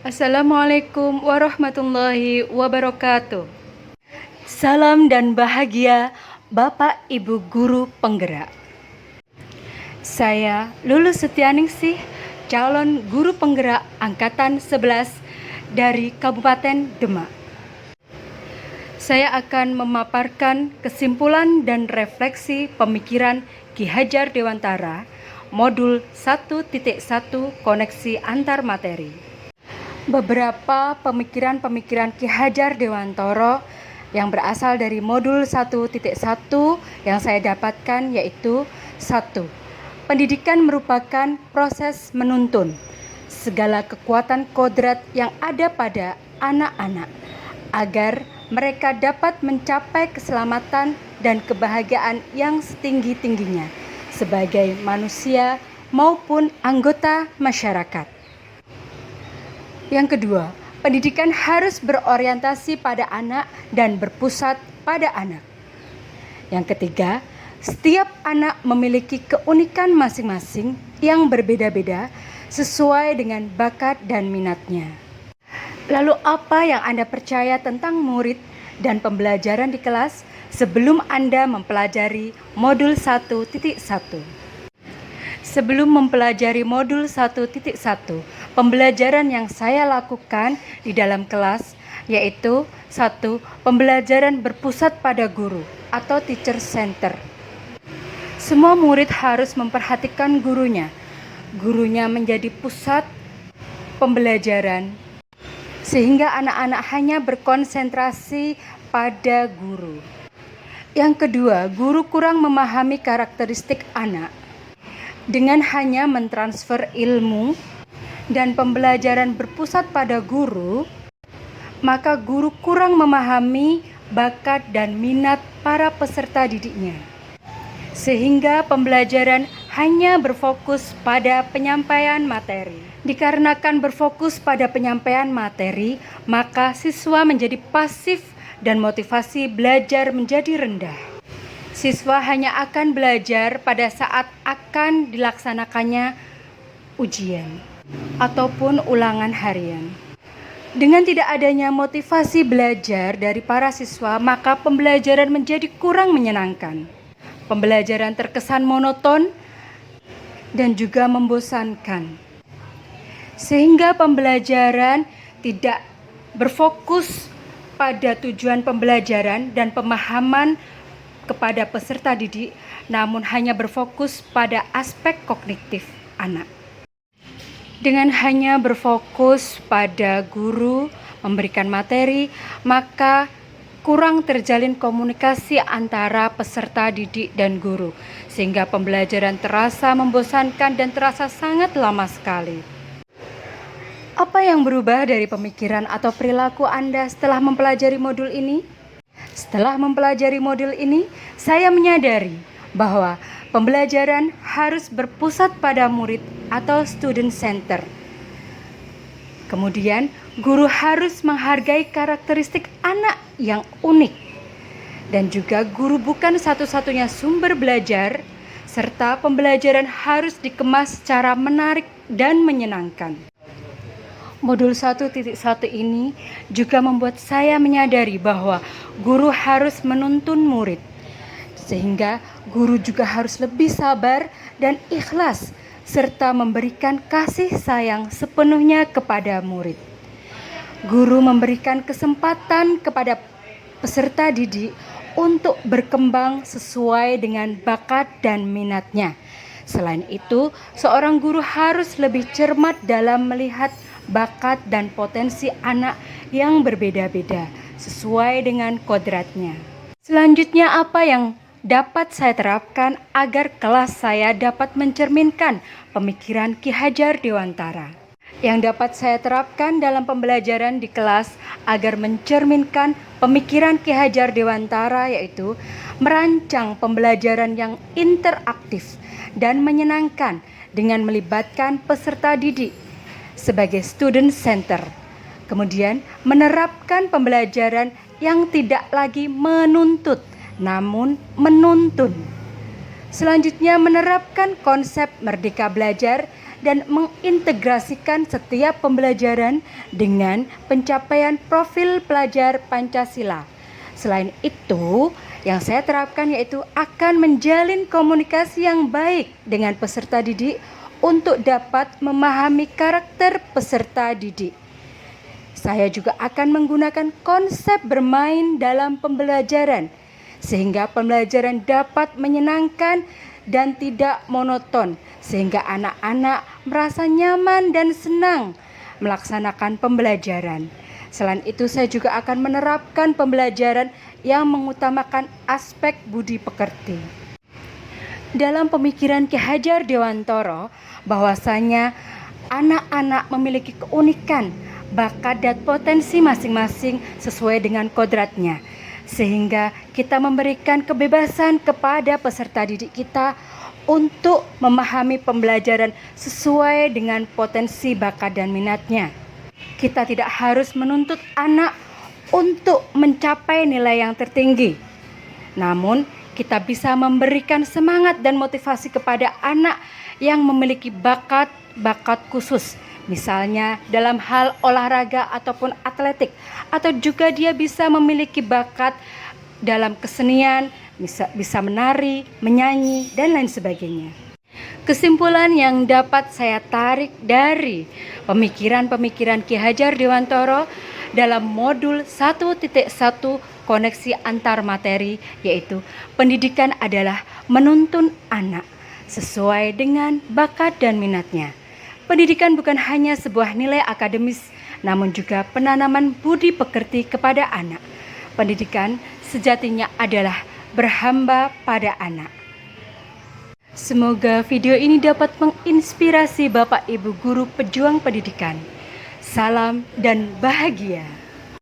Assalamualaikum warahmatullahi wabarakatuh. Salam dan bahagia Bapak Ibu Guru Penggerak. Saya Lulus Setianingsih, calon guru penggerak angkatan 11 dari Kabupaten Demak. Saya akan memaparkan kesimpulan dan refleksi pemikiran Ki Hajar Dewantara, modul 1.1 koneksi antar materi. Beberapa pemikiran-pemikiran Ki Hajar Dewantara yang berasal dari modul 1.1 yang saya dapatkan yaitu 1. Pendidikan merupakan proses menuntun segala kekuatan kodrat yang ada pada anak-anak agar mereka dapat mencapai keselamatan dan kebahagiaan yang setinggi-tingginya sebagai manusia maupun anggota masyarakat. Yang kedua, pendidikan harus berorientasi pada anak dan berpusat pada anak. Yang ketiga, setiap anak memiliki keunikan masing-masing yang berbeda-beda sesuai dengan bakat dan minatnya. Lalu apa yang Anda percaya tentang murid dan pembelajaran di kelas sebelum Anda mempelajari modul 1.1? Sebelum mempelajari modul 1.1, pembelajaran yang saya lakukan di dalam kelas yaitu 1. Pembelajaran berpusat pada guru atau teacher center. Semua murid harus memperhatikan gurunya. Gurunya menjadi pusat pembelajaran sehingga anak-anak hanya berkonsentrasi pada guru. Yang kedua, guru kurang memahami karakteristik anak. Dengan hanya mentransfer ilmu dan pembelajaran berpusat pada guru, maka guru kurang memahami bakat dan minat para peserta didiknya. Sehingga pembelajaran hanya berfokus pada penyampaian materi. Dikarenakan berfokus pada penyampaian materi, maka siswa menjadi pasif dan motivasi belajar menjadi rendah. Siswa hanya akan belajar pada saat akan dilaksanakannya ujian ataupun ulangan harian. Dengan tidak adanya motivasi belajar dari para siswa, maka pembelajaran menjadi kurang menyenangkan. Pembelajaran terkesan monoton dan juga membosankan. Sehingga pembelajaran tidak berfokus pada tujuan pembelajaran dan pemahaman kepada peserta didik, namun hanya berfokus pada aspek kognitif anak. Dengan hanya berfokus pada guru memberikan materi, maka kurang terjalin komunikasi antara peserta didik dan guru, sehingga pembelajaran terasa membosankan dan terasa sangat lama sekali. Apa yang berubah dari pemikiran atau perilaku Anda setelah mempelajari modul ini? Setelah mempelajari modul ini, saya menyadari bahwa pembelajaran harus berpusat pada murid atau student center. Kemudian, guru harus menghargai karakteristik anak yang unik. Dan juga guru bukan satu-satunya sumber belajar, serta pembelajaran harus dikemas secara menarik dan menyenangkan. Modul 1.1 ini juga membuat saya menyadari bahwa guru harus menuntun murid, sehingga guru juga harus lebih sabar dan ikhlas, serta memberikan kasih sayang sepenuhnya kepada murid. Guru memberikan kesempatan kepada peserta didik untuk berkembang sesuai dengan bakat dan minatnya. Selain itu, seorang guru harus lebih cermat dalam melihat bakat dan potensi anak yang berbeda-beda sesuai dengan kodratnya. Selanjutnya, apa yang dapat saya terapkan agar kelas saya dapat mencerminkan pemikiran Ki Hajar Dewantara? Yang dapat saya terapkan dalam pembelajaran di kelas agar mencerminkan pemikiran Ki Hajar Dewantara yaitu merancang pembelajaran yang interaktif dan menyenangkan dengan melibatkan peserta didik sebagai student center. Kemudian menerapkan pembelajaran yang tidak lagi menuntut namun menuntun. Selanjutnya menerapkan konsep merdeka belajar dan mengintegrasikan setiap pembelajaran dengan pencapaian profil pelajar Pancasila. Selain itu, yang saya terapkan yaitu akan menjalin komunikasi yang baik dengan peserta didik untuk dapat memahami karakter peserta didik. Saya juga akan menggunakan konsep bermain dalam pembelajaran, sehingga pembelajaran dapat menyenangkan dan tidak monoton, sehingga anak-anak merasa nyaman dan senang melaksanakan pembelajaran. Selain itu, saya juga akan menerapkan pembelajaran yang mengutamakan aspek budi pekerti. Dalam pemikiran Ki Hajar Dewantara, bahwasanya anak-anak memiliki keunikan, bakat dan potensi masing-masing sesuai dengan kodratnya, sehingga kita memberikan kebebasan kepada peserta didik kita untuk memahami pembelajaran sesuai dengan potensi bakat dan minatnya. Kita tidak harus menuntut anak untuk mencapai nilai yang tertinggi, namun kita bisa memberikan semangat dan motivasi kepada anak yang memiliki bakat khusus, misalnya dalam hal olahraga ataupun atletik, atau juga dia bisa memiliki bakat dalam kesenian, bisa menari, menyanyi, dan lain sebagainya. Kesimpulan yang dapat saya tarik dari pemikiran-pemikiran Ki Hajar Dewantara dalam modul 1.1 koneksi antar materi, yaitu pendidikan adalah menuntun anak sesuai dengan bakat dan minatnya. Pendidikan bukan hanya sebuah nilai akademis, namun juga penanaman budi pekerti kepada anak. Pendidikan sejatinya adalah berhamba pada anak. Semoga video ini dapat menginspirasi Bapak Ibu guru pejuang pendidikan. Salam dan bahagia.